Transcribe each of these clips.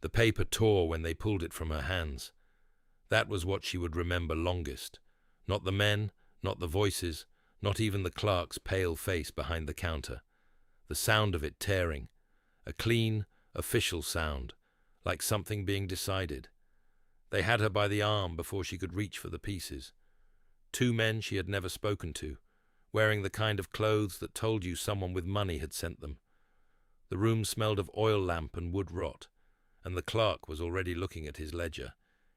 The paper tore when they pulled it from her hands. That was what she would remember longest. Not the men, not the voices, not even the clerk's pale face behind the counter. The sound of it tearing. A clean, official sound, like something being decided. They had her by the arm before she could reach for the pieces. Two men she had never spoken to, wearing the kind of clothes that told you someone with money had sent them. The room smelled of oil lamp and wood rot, and the clerk was already looking at his ledger,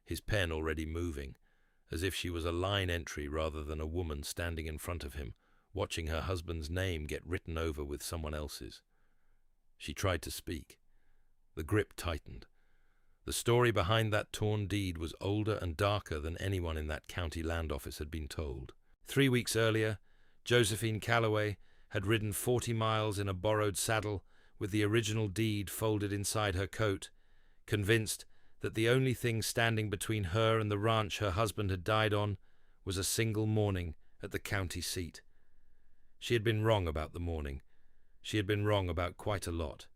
his pen already moving, as if she was a line entry rather than a woman standing in front of him, watching her husband's name get written over with someone else's. She tried to speak. The grip tightened. The story behind that torn deed was older and darker than anyone in that county land office had been told. 3 weeks earlier, Josephine Calloway had ridden 40 miles in a borrowed saddle with the original deed folded inside her coat, convinced that the only thing standing between her and the ranch her husband had died on was a single morning at the county seat. She had been wrong about the morning. She had been wrong about quite a lot.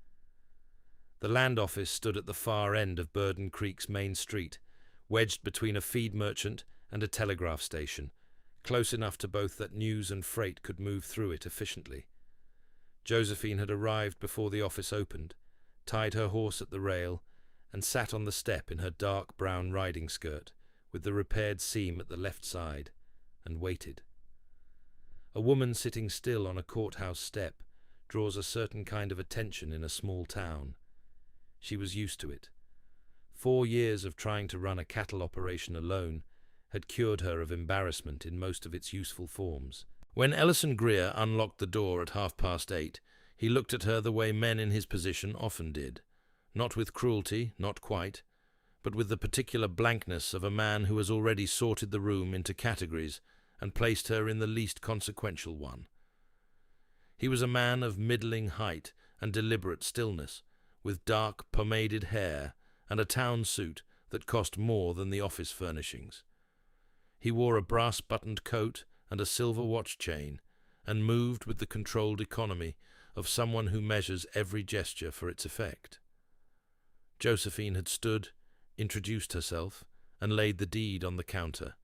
The land office stood at the far end of Burden Creek's main street, wedged between a feed merchant and a telegraph station, close enough to both that news and freight could move through it efficiently. Josephine had arrived before the office opened, tied her horse at the rail, and sat on the step in her dark brown riding skirt, with the repaired seam at the left side, and waited. A woman sitting still on a courthouse step draws a certain kind of attention in a small town. She was used to it. 4 years of trying to run a cattle operation alone had cured her of embarrassment in most of its useful forms. When Ellison Greer unlocked the door at 8:30, he looked at her the way men in his position often did. Not with cruelty, not quite, but with the particular blankness of a man who has already sorted the room into categories and placed her in the least consequential one. He was a man of middling height and deliberate stillness, with dark, pomaded hair and a town suit that cost more than the office furnishings. He wore a brass-buttoned coat and a silver watch chain, and moved with the controlled economy of someone who measures every gesture for its effect. Josephine had stood, introduced herself, and laid the deed on the counter.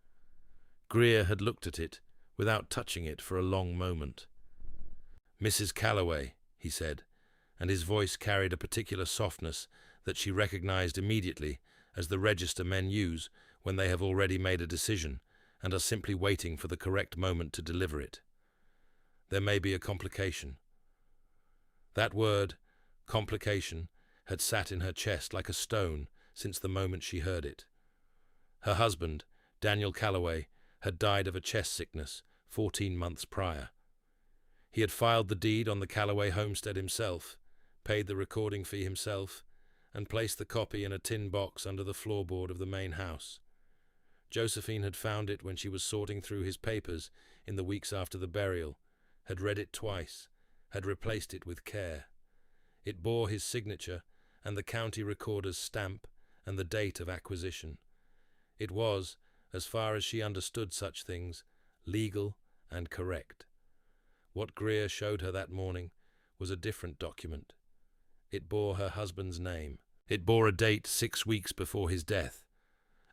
Greer had looked at it, without touching it, for a long moment. "Mrs. Calloway," he said, and his voice carried a particular softness that she recognized immediately as the register men use when they have already made a decision and are simply waiting for the correct moment to deliver it. "There may be a complication." That word, complication, had sat in her chest like a stone since the moment she heard it. Her husband, Daniel Calloway, had died of a chest sickness 14 months prior. He had filed the deed on the Calloway homestead himself, paid the recording fee himself, and placed the copy in a tin box under the floorboard of the main house. Josephine had found it when she was sorting through his papers in the weeks after the burial, had read it twice, had replaced it with care. It bore his signature and the county recorder's stamp and the date of acquisition. It was, as far as she understood such things, legal and correct. What Greer showed her that morning was a different document. It bore her husband's name. It bore a date 6 weeks before his death,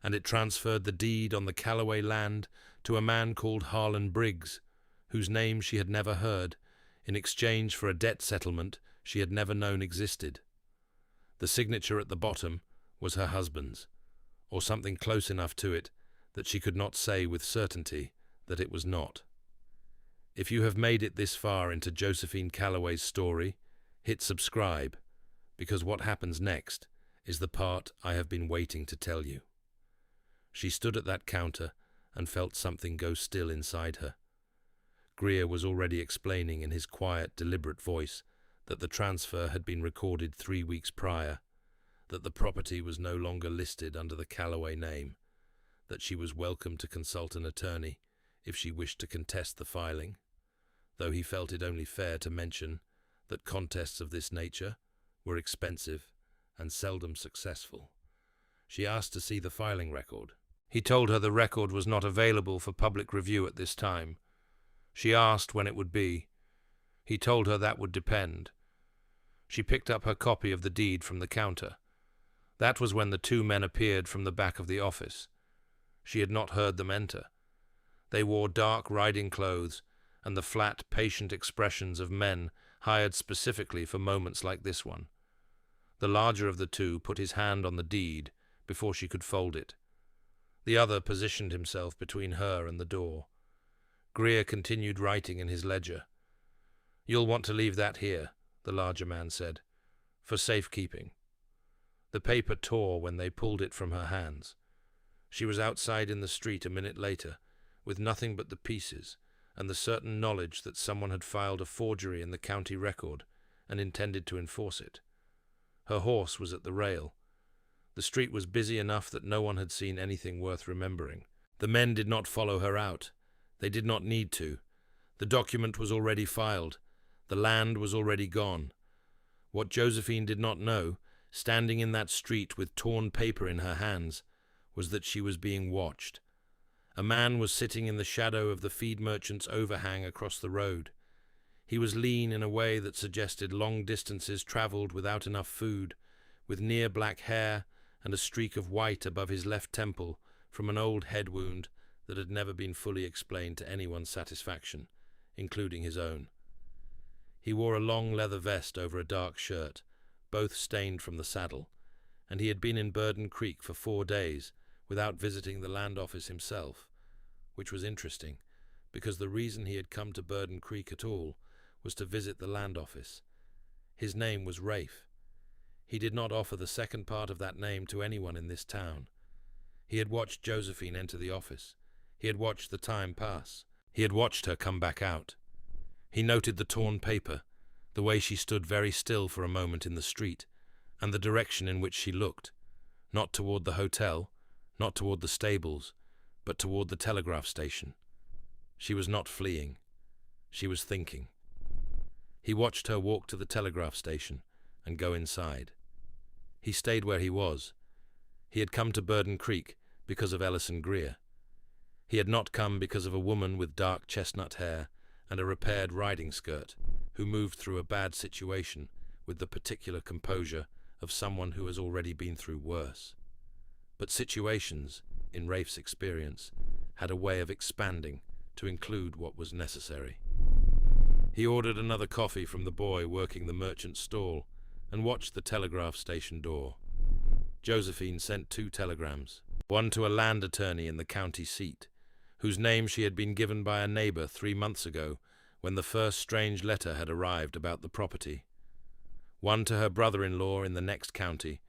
and it transferred the deed on the Calloway land to a man called Harlan Briggs, whose name she had never heard, in exchange for a debt settlement she had never known existed. The signature at the bottom was her husband's, or something close enough to it that she could not say with certainty that it was not. If you have made it this far into Josephine Calloway's story, hit subscribe, because what happens next is the part I have been waiting to tell you. She stood at that counter and felt something go still inside her. Greer was already explaining in his quiet, deliberate voice that the transfer had been recorded 3 weeks prior, that the property was no longer listed under the Calloway name, that she was welcome to consult an attorney if she wished to contest the filing, though he felt it only fair to mention that contests of this nature were expensive and seldom successful. She asked to see the filing record. He told her the record was not available for public review at this time. She asked when it would be. He told her that would depend. She picked up her copy of the deed from the counter. That was when the two men appeared from the back of the office. She had not heard them enter. They wore dark riding clothes and the flat, patient expressions of men hired specifically for moments like this one. The larger of the two put his hand on the deed before she could fold it. The other positioned himself between her and the door. Greer continued writing in his ledger. "You'll want to leave that here," the larger man said, "for safekeeping." The paper tore when they pulled it from her hands. She was outside in the street a minute later, with nothing but the pieces and the certain knowledge that someone had filed a forgery in the county record and intended to enforce it. Her horse was at the rail. The street was busy enough that no one had seen anything worth remembering. The men did not follow her out. They did not need to. The document was already filed. The land was already gone. What Josephine did not know, standing in that street with torn paper in her hands, was that she was being watched. A man was sitting in the shadow of the feed merchant's overhang across the road. He was lean in a way that suggested long distances traveled without enough food, with near black hair and a streak of white above his left temple from an old head wound that had never been fully explained to anyone's satisfaction, including his own. He wore a long leather vest over a dark shirt, both stained from the saddle, and he had been in Burden Creek for 4 days without visiting the land office himself, which was interesting, because the reason he had come to Burden Creek at all was to visit the land office. His name was Rafe. He did not offer the second part of that name to anyone in this town. He had watched Josephine enter the office. He had watched the time pass. He had watched her come back out. He noted the torn paper, the way she stood very still for a moment in the street, and the direction in which she looked, not toward the hotel, not toward the stables, but toward the telegraph station. She was not fleeing. She was thinking. He watched her walk to the telegraph station and go inside. He stayed where he was. He had come to Burden Creek because of Ellison Greer. He had not come because of a woman with dark chestnut hair and a repaired riding skirt who moved through a bad situation with the particular composure of someone who has already been through worse. But situations, in Rafe's experience, had a way of expanding to include what was necessary. He ordered another coffee from the boy working the merchant's stall and watched the telegraph station door. Josephine sent 2 telegrams, one to a land attorney in the county seat, whose name she had been given by a neighbor 3 months ago when the first strange letter had arrived about the property, one to her brother-in-law in the next county,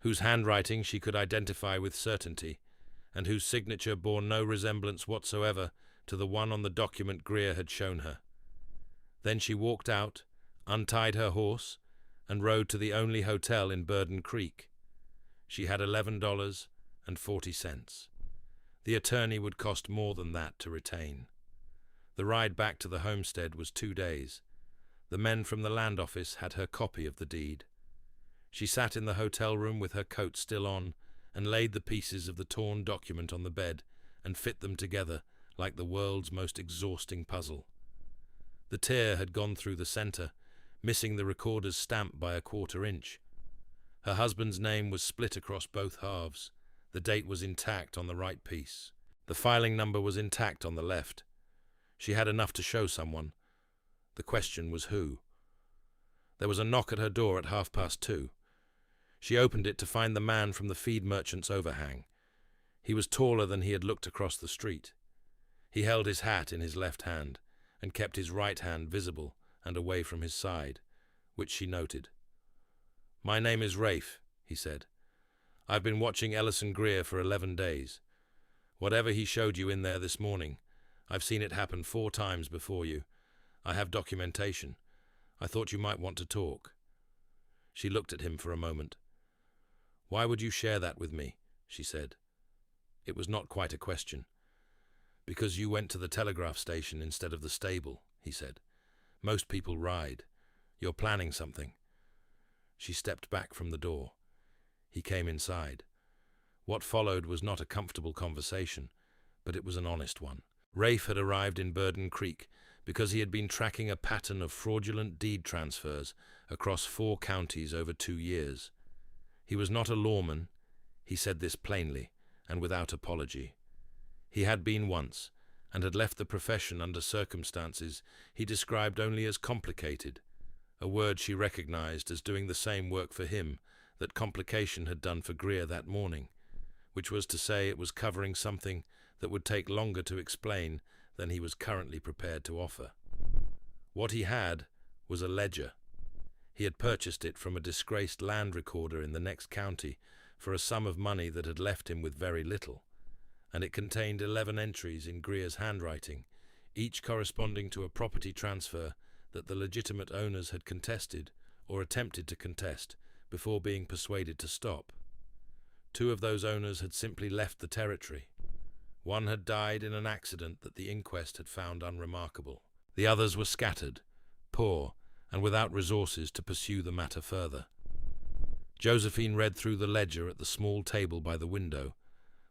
whose handwriting she could identify with certainty, and whose signature bore no resemblance whatsoever to the one on the document Greer had shown her. Then she walked out, untied her horse, and rode to the only hotel in Burden Creek. She had $11.40. The attorney would cost more than that to retain. The ride back to the homestead was 2 days. The men from the land office had her copy of the deed. She sat in the hotel room with her coat still on and laid the pieces of the torn document on the bed and fit them together like the world's most exhausting puzzle. The tear had gone through the center, missing the recorder's stamp by a 1/4 inch. Her husband's name was split across both halves. The date was intact on the right piece. The filing number was intact on the left. She had enough to show someone. The question was who. There was a knock at her door at 2:30. She opened it to find the man from the feed merchant's overhang. He was taller than he had looked across the street. He held his hat in his left hand and kept his right hand visible and away from his side, which she noted. "My name is Rafe," he said. "I've been watching Ellison Greer for 11 days. Whatever he showed you in there this morning, I've seen it happen 4 times before you. I have documentation. I thought you might want to talk." She looked at him for a moment. "Why would you share that with me?" she said. It was not quite a question. "Because you went to the telegraph station instead of the stable," he said. "Most people ride. You're planning something." She stepped back from the door. He came inside. What followed was not a comfortable conversation, but it was an honest one. Rafe had arrived in Burden Creek because he had been tracking a pattern of fraudulent deed transfers across 4 counties over 2 years. He was not a lawman. He said this plainly, and without apology. He had been once, and had left the profession under circumstances he described only as complicated, a word she recognized as doing the same work for him that complication had done for Greer that morning, which was to say it was covering something that would take longer to explain than he was currently prepared to offer. What he had was a ledger. He had purchased it from a disgraced land recorder in the next county for a sum of money that had left him with very little, and it contained 11 entries in Greer's handwriting, each corresponding to a property transfer that the legitimate owners had contested or attempted to contest before being persuaded to stop. 2 of those owners had simply left the territory. 1 had died in an accident that the inquest had found unremarkable. The others were scattered, poor, and without resources to pursue the matter further. Josephine read through the ledger at the small table by the window,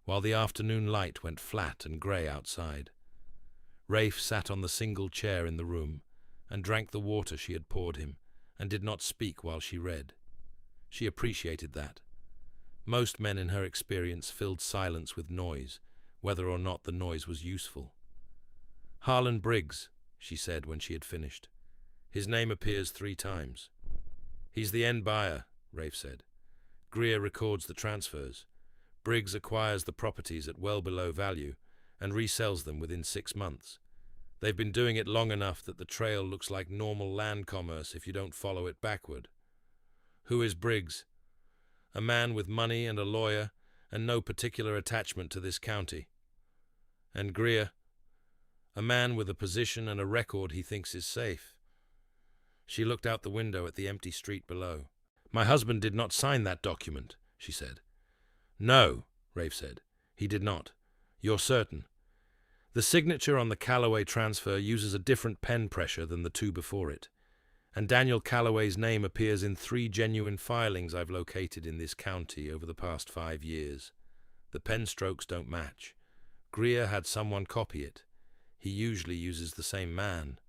while the afternoon light went flat and grey outside. Rafe sat on the single chair in the room and drank the water she had poured him, and did not speak while she read. She appreciated that. Most men in her experience filled silence with noise, whether or not the noise was useful. "Harlan Briggs," she said when she had finished. "His name appears 3 times. "He's the end buyer," Rafe said. "Greer records the transfers. Briggs acquires the properties at well below value and resells them within 6 months. They've been doing it long enough that the trail looks like normal land commerce if you don't follow it backward." "Who is Briggs?" "A man with money and a lawyer and no particular attachment to this county." "And Greer?" "A man with a position and a record he thinks is safe." She looked out the window at the empty street below. "My husband did not sign that document," she said. "No," Rafe said. "He did not. You're certain?" "The signature on the Calloway transfer uses a different pen pressure than the 2 before it, and Daniel Calloway's name appears in 3 genuine filings I've located in this county over the past 5 years. The pen strokes don't match. Greer had someone copy it. He usually uses the same man."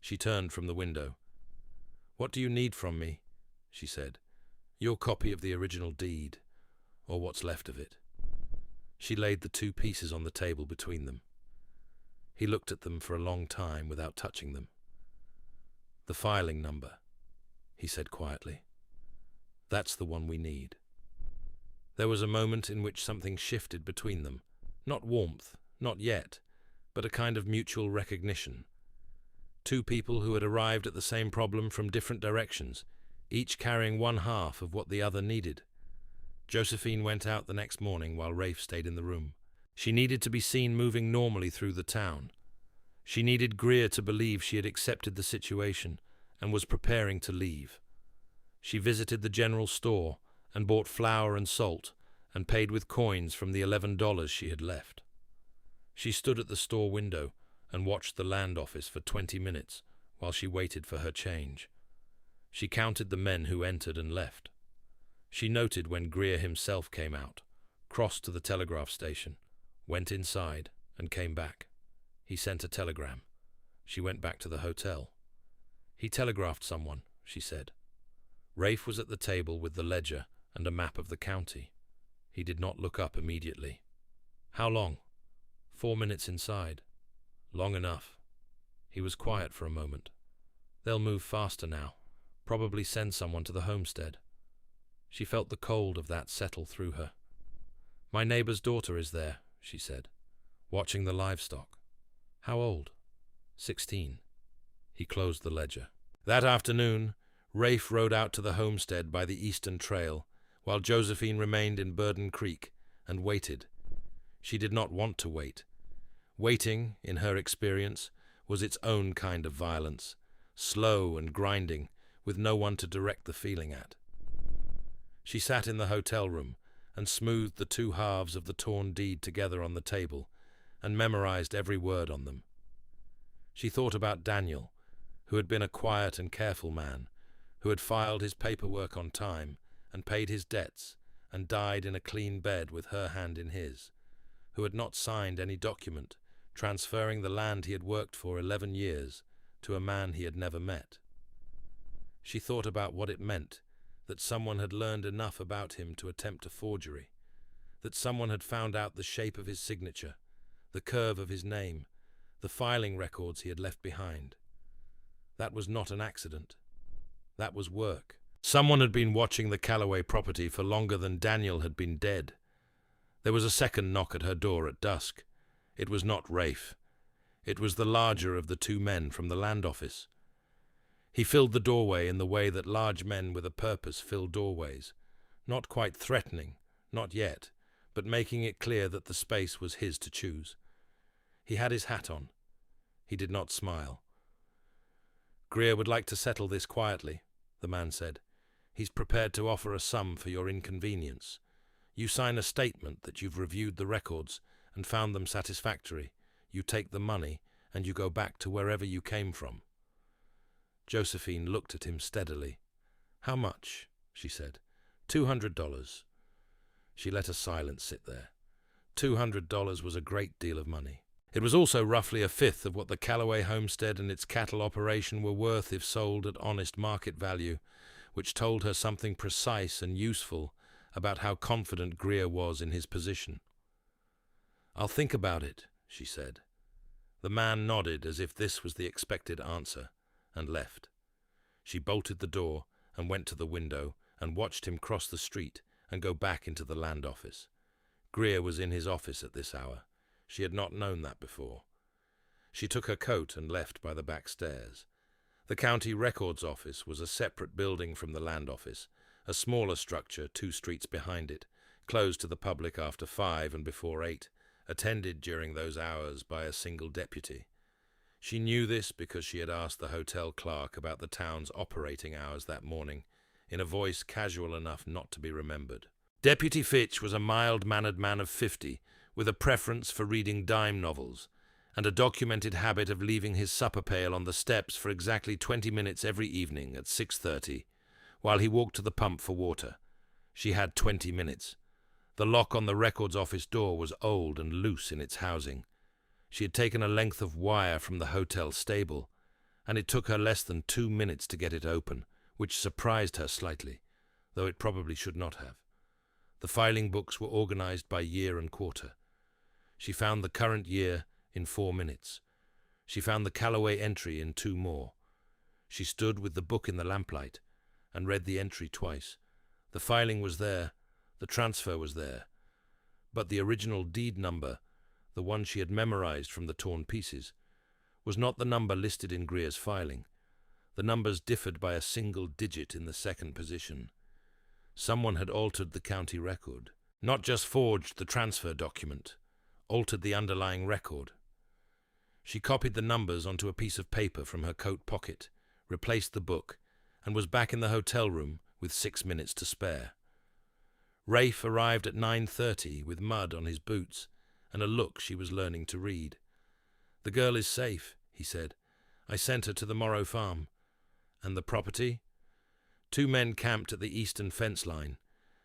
She turned from the window. "What do you need from me?" she said. "Your copy of the original deed, or what's left of it." She laid the 2 pieces on the table between them. He looked at them for a long time without touching them. "The filing number," he said quietly. "That's the one we need." There was a moment in which something shifted between them. Not warmth, not yet, but a kind of mutual recognition. 2 people who had arrived at the same problem from different directions, each carrying 1/2 of what the other needed. Josephine went out the next morning while Rafe stayed in the room. She needed to be seen moving normally through the town. She needed Greer to believe she had accepted the situation and was preparing to leave. She visited the general store and bought flour and salt and paid with coins from the $11 she had left. She stood at the store window and watched the land office for 20 minutes while she waited for her change. She counted the men who entered and left. She noted when Greer himself came out, crossed to the telegraph station, went inside, and came back. He sent a telegram. She went back to the hotel. "He telegraphed someone," she said. Rafe was at the table with the ledger and a map of the county. He did not look up immediately. "How long?" 4 minutes inside." "Long enough." He was quiet for a moment. "They'll move faster now. Probably send someone to the homestead." She felt the cold of that settle through her. "My neighbor's daughter is there," she said, "watching the livestock." "How old?" 16. He closed the ledger. That afternoon, Rafe rode out to the homestead by the eastern trail, while Josephine remained in Burden Creek and waited. She did not want to wait. Waiting, in her experience, was its own kind of violence, slow and grinding, with no one to direct the feeling at. She sat in the hotel room and smoothed the 2 halves of the torn deed together on the table and memorized every word on them. She thought about Daniel, who had been a quiet and careful man, who had filed his paperwork on time and paid his debts and died in a clean bed with her hand in his, who had not signed any document transferring the land he had worked for 11 years to a man he had never met. She thought about what it meant that someone had learned enough about him to attempt a forgery, that someone had found out the shape of his signature, the curve of his name, the filing records he had left behind. That was not an accident. That was work. Someone had been watching the Calloway property for longer than Daniel had been dead. There was a second knock at her door at dusk. It was not Rafe. It was the larger of the two men from the land office. He filled the doorway in the way that large men with a purpose fill doorways, not quite threatening, not yet, but making it clear that the space was his to choose. He had his hat on. He did not smile. "Greer would like to settle this quietly," the man said. "He's prepared to offer a sum for your inconvenience. You sign a statement that you've reviewed the records and found them satisfactory. You take the money and you go back to wherever you came from." Josephine looked at him steadily. "How much?" she said. $200. She let a silence sit there. $200 was a great deal of money. It was also roughly a fifth of what the Calloway homestead and its cattle operation were worth if sold at honest market value, which told her something precise and useful about how confident Greer was in his position. "I'll think about it," she said. The man nodded as if this was the expected answer, and left. She bolted the door and went to the window and watched him cross the street and go back into the land office. Greer was in his office at this hour. She had not known that before. She took her coat and left by the back stairs. The county records office was a separate building from the land office, a smaller structure 2 streets behind it, closed to the public after 5 and before 8, attended during those hours by a single deputy. She knew this because she had asked the hotel clerk about the town's operating hours that morning, in a voice casual enough not to be remembered. Deputy Fitch was a mild-mannered man of 50, with a preference for reading dime novels, and a documented habit of leaving his supper pail on the steps for exactly 20 minutes every evening at 6:30, while he walked to the pump for water. She had 20 minutes. The lock on the records office door was old and loose in its housing. She had taken a length of wire from the hotel stable, and it took her less than 2 minutes to get it open, which surprised her slightly, though it probably should not have. The filing books were organized by year and quarter. She found the current year in 4 minutes. She found the Calloway entry in 2 more. She stood with the book in the lamplight and read the entry twice. The filing was there, the transfer was there, but the original deed number, the one she had memorized from the torn pieces, was not the number listed in Greer's filing. The numbers differed by a single digit in the second position. Someone had altered the county record, not just forged the transfer document, altered the underlying record. She copied the numbers onto a piece of paper from her coat pocket, replaced the book, and was back in the hotel room with 6 minutes to spare. Rafe arrived at 9:30 with mud on his boots and a look she was learning to read. "The girl is safe," he said. "I sent her to the Morrow farm." "And the property?" "2 men camped at the eastern fence line.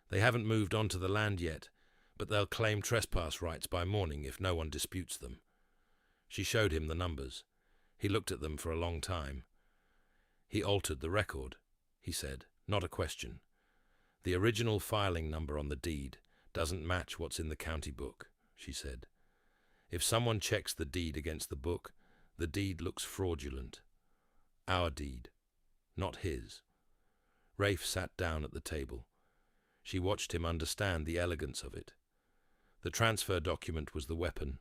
They haven't moved onto the land yet, but they'll claim trespass rights by morning if no one disputes them." She showed him the numbers. He looked at them for a long time. "He altered the record," he said, not a question. "The original filing number on the deed doesn't match what's in the county book," she said. "If someone checks the deed against the book, the deed looks fraudulent. Our deed, not his." Rafe sat down at the table. She watched him understand the elegance of it. The transfer document was the weapon.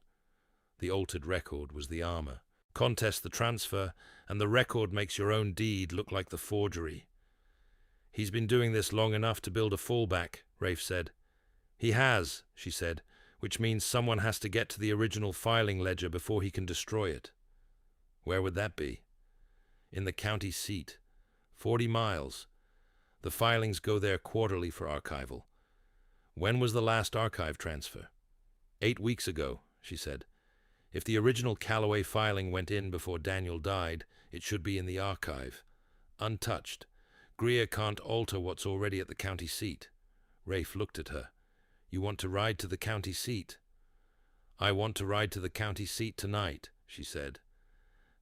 The altered record was the armor. Contest the transfer, and the record makes your own deed look like the forgery. "He's been doing this long enough to build a fallback," Rafe said. "He has," she said, "which means someone has to get to the original filing ledger before he can destroy it." "Where would that be?" "In the county seat. 40 miles. The filings go there quarterly for archival." "When was the last archive transfer?" 8 weeks ago," she said. "If the original Calloway filing went in before Daniel died, it should be in the archive. Untouched. Greer can't alter what's already at the county seat." Rafe looked at her. "You want to ride to the county seat?" "I want to ride to the county seat tonight," she said.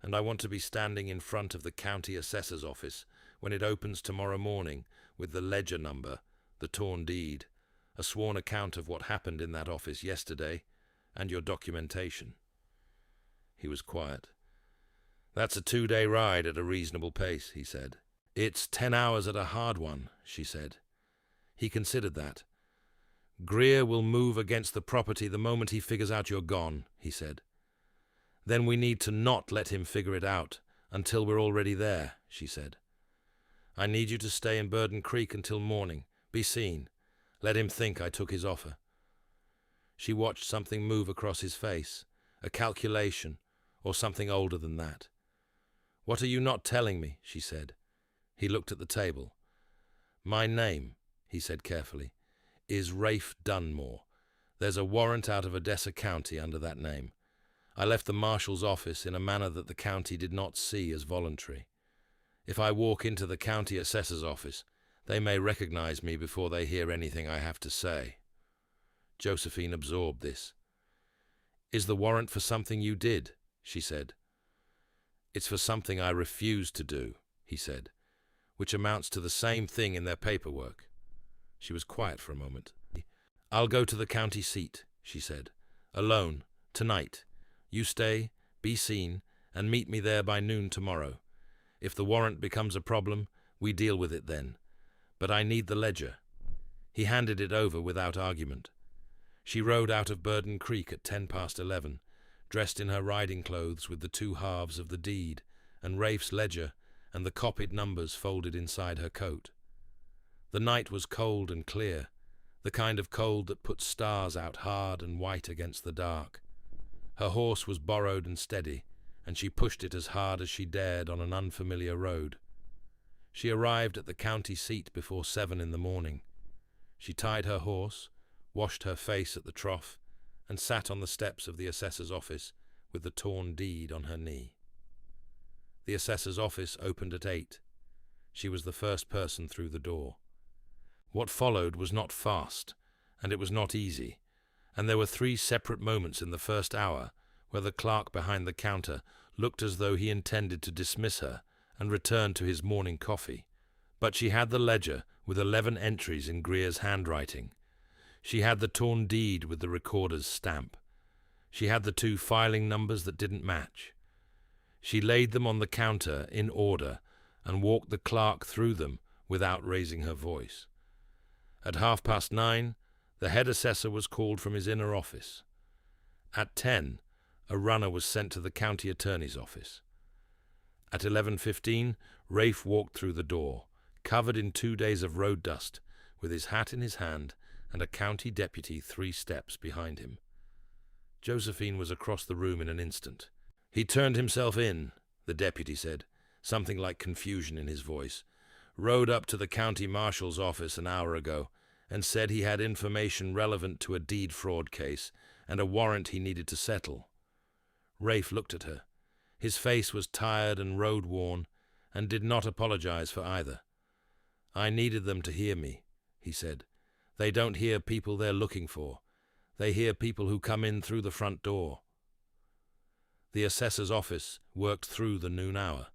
"And I want to be standing in front of the county assessor's office when it opens tomorrow morning, with the ledger number, the torn deed, a sworn account of what happened in that office yesterday, and your documentation." He was quiet. "That's a 2-day ride at a reasonable pace," he said. "It's 10 hours at a hard one," she said. He considered that. "Greer will move against the property the moment he figures out you're gone," he said. "Then we need to not let him figure it out until we're already there," she said. "I need you to stay in Burden Creek until morning. Be seen. Let him think I took his offer." She watched something move across his face, a calculation, or something older than that. "What are you not telling me?" she said. He looked at the table. "My name," he said carefully, "is Rafe Dunmore. There's a warrant out of Odessa County under that name. I left the marshal's office in a manner that the county did not see as voluntary. If I walk into the county assessor's office, they may recognize me before they hear anything I have to say." Josephine absorbed this. "Is the warrant for something you did?" she said. "It's for something I refused to do," he said, "which amounts to the same thing in their paperwork." She was quiet for a moment. "I'll go to the county seat," she said. "Alone, tonight. You stay, be seen, and meet me there by noon tomorrow. If the warrant becomes a problem, we deal with it then. But I need the ledger." He handed it over without argument. She rode out of Burden Creek at 11:10, dressed in her riding clothes with the 2 halves of the deed, and Rafe's ledger, and the copied numbers folded inside her coat. The night was cold and clear, the kind of cold that puts stars out hard and white against the dark. Her horse was borrowed and steady, and she pushed it as hard as she dared on an unfamiliar road. She arrived at the county seat before 7 in the morning. She tied her horse, washed her face at the trough, and sat on the steps of the assessor's office with the torn deed on her knee. The assessor's office opened at 8. She was the first person through the door. What followed was not fast, and it was not easy, and there were 3 separate moments in the first hour where the clerk behind the counter looked as though he intended to dismiss her and return to his morning coffee. But she had the ledger with 11 entries in Greer's handwriting. She had the torn deed with the recorder's stamp. She had the 2 filing numbers that didn't match. She laid them on the counter in order and walked the clerk through them without raising her voice. At 9:30, the head assessor was called from his inner office. At 10, a runner was sent to the county attorney's office. At 11:15, Rafe walked through the door, covered in 2 days of road dust, with his hat in his hand and a county deputy 3 steps behind him. Josephine was across the room in an instant. "He turned himself in," the deputy said, something like confusion in his voice. "Rode up to the county marshal's office an hour ago and said he had information relevant to a deed fraud case and a warrant he needed to settle." Rafe looked at her. His face was tired and road-worn, and did not apologize for either. "I needed them to hear me," he said. "They don't hear people they're looking for. They hear people who come in through the front door." The assessor's office worked through the noon hour.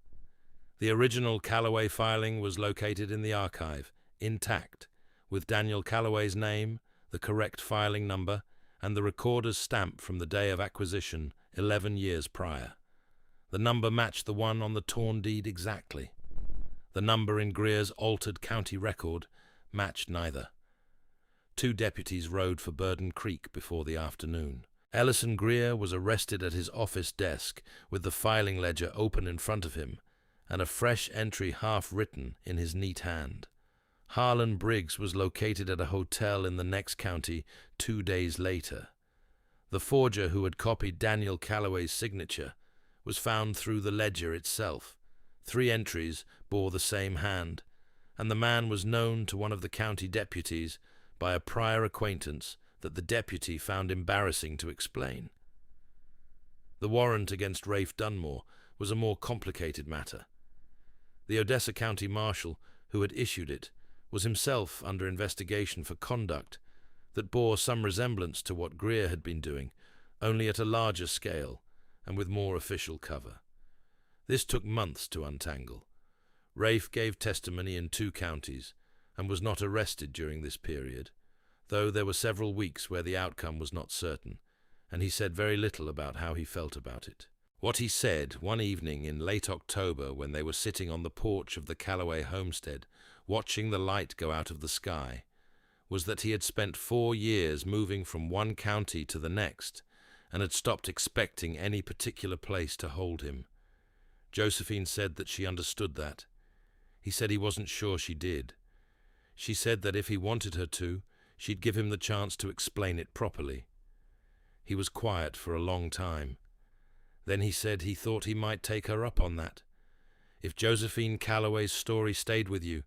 The original Calloway filing was located in the archive, intact, with Daniel Calloway's name, the correct filing number, and the recorder's stamp from the day of acquisition 11 years prior. The number matched the one on the torn deed exactly. The number in Greer's altered county record matched neither. 2 deputies rode for Burden Creek before the afternoon. Ellison Greer was arrested at his office desk with the filing ledger open in front of him and a fresh entry half-written in his neat hand. Harlan Briggs was located at a hotel in the next county 2 days later. The forger who had copied Daniel Calloway's signature was found through the ledger itself. 3 entries bore the same hand, and the man was known to one of the county deputies by a prior acquaintance that the deputy found embarrassing to explain. The warrant against Rafe Dunmore was a more complicated matter. The Odessa County Marshal, who had issued it, was himself under investigation for conduct that bore some resemblance to what Greer had been doing, only at a larger scale and with more official cover. This took months to untangle. Rafe gave testimony in 2 counties, and was not arrested during this period, though there were several weeks where the outcome was not certain, and he said very little about how he felt about it. What he said one evening in late October, when they were sitting on the porch of the Calloway homestead, watching the light go out of the sky, was that he had spent 4 years moving from one county to the next, and had stopped expecting any particular place to hold him. Josephine said that she understood that. He said he wasn't sure she did. She said that if he wanted her to, she'd give him the chance to explain it properly. He was quiet for a long time. Then he said he thought he might take her up on that. If Josephine Calloway's story stayed with you,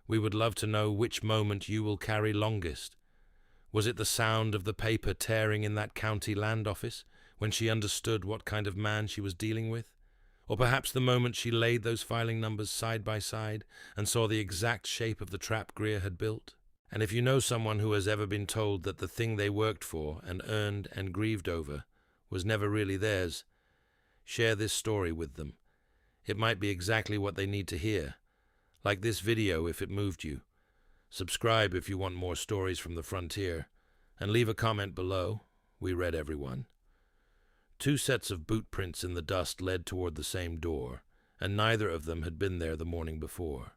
we would love to know which moment you will carry longest. Was it the sound of the paper tearing in that county land office when she understood what kind of man she was dealing with? Or perhaps the moment she laid those filing numbers side by side and saw the exact shape of the trap Greer had built? And if you know someone who has ever been told that the thing they worked for and earned and grieved over was never really theirs, share this story with them. It might be exactly what they need to hear. Like this video if it moved you. Subscribe if you want more stories from the frontier, and leave a comment below. We read everyone. 2 sets of boot prints in the dust led toward the same door, and neither of them had been there the morning before.